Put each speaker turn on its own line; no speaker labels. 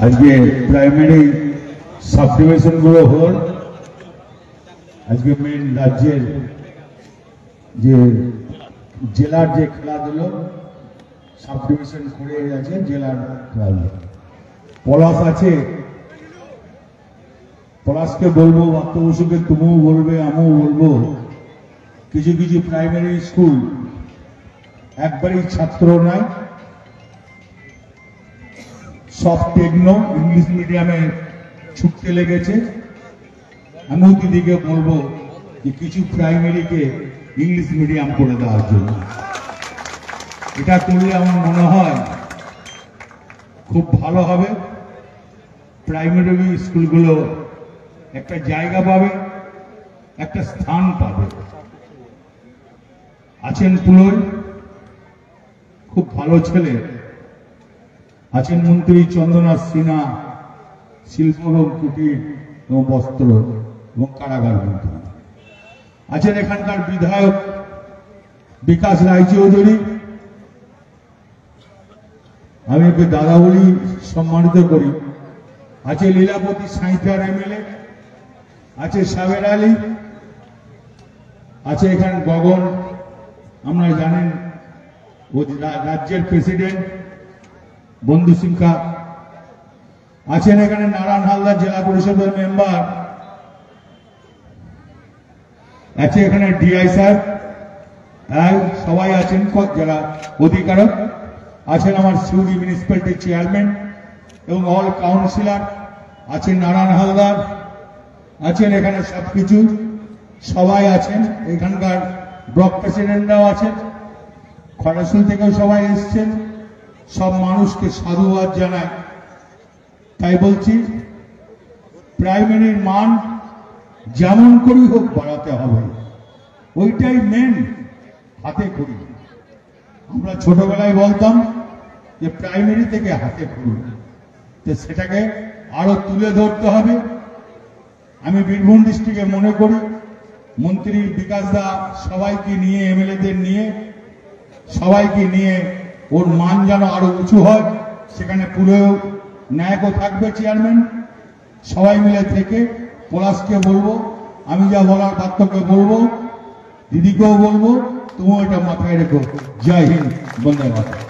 আজকে প্রাইমারি সাবডিভিশনগুলো হল আজকে মেন রাজ্যের যে জেলার যে খেলাধুলো সাবডিভিশন করে আছে জেলার খেলাধুলো। পলাশ আছে, পলাশকে বলবো, বাপ্ত বসুকে তুমিও বলবে, আমিও বলবো, কিছু কিছু প্রাইমারি স্কুল একবারই ছাত্র নাই, সব টেকনো ইংলিশ মিডিয়ামে ছুটতে লেগেছে। আমিও দিদিকে বলবো যে কিছু প্রাইমারিকে ইংলিশ মিডিয়াম করে দেওয়ার জন্য। এটা করলে আমার মনে হয় খুব ভালো হবে। প্রাইমারি স্কুলগুলো একটা জায়গা পাবে, একটা স্থান পাবে। আছেন পুলই, খুব ভালো ছেলে। আছেন মন্ত্রী চন্দ্রনাথ সিনহা, শিল্প এবং কুটির এবং বস্ত্র এবং কারাগার মন্ত্রী। আছেন এখানকার বিধায়ক বিকাশ রায়চৌধুরী, আমি ওকে দাদা বলি সম্মানিত করি। আছে লীলাপতি সাঁইথিয়ার এমএলএ, আছে সাবের আলী, আছে এখানে গগন, আপনারা জানেন ও রাজ্যের প্রেসিডেন্ট বন্ধু সিংহা। আছেন এখানে নারায়ণ হালদার জেলা পরিষদের মেম্বার, আছে এখানে ডিআই স্যার, সবাই আছেন যারা অধিকারক। আছেন আমার সিউড়ি মিউনিসিপ্যালিটির চেয়ারম্যান এবং অল কাউন্সিলর, আছেন নারায়ণ হালদার, আছেন এখানে সবকিছু সবাই আছেন। এখানকার ব্লক প্রেসিডেন্টরাও আছেন, খড়াশুল থেকেও সবাই এসছেন। সব মানুষকে সাধুবাদ জানায়। তাই বলছি প্রাইমারির মান যেমন করেই হোক বাড়াতে হবে, ওইটাই মেন, হাতে করি। আমরা ছোটবেলায় বলতাম যে প্রাইমারি থেকে হাতে করি, তো সেটাকে আরো তুলে ধরতে হবে। আমি বীরভূম ডিস্ট্রিক্টে মনে করি মন্ত্রী বিকাশ দা সবাইকে নিয়ে, এমএলএদের নিয়ে, সবাইকে নিয়ে ওর মান যেন আরো উঁচু হয়। সেখানে পুরো ন্যায়ও থাকবে চেয়ারম্যান, সবাই মিলে থেকে। পলাশকে বলবো, আমি যা বলার বার্তাকে বলবো, দিদিকেও বলবো, তুমিও এটা মাথায় রেখো। জয় হিন্দ, বন্দে মাতরম।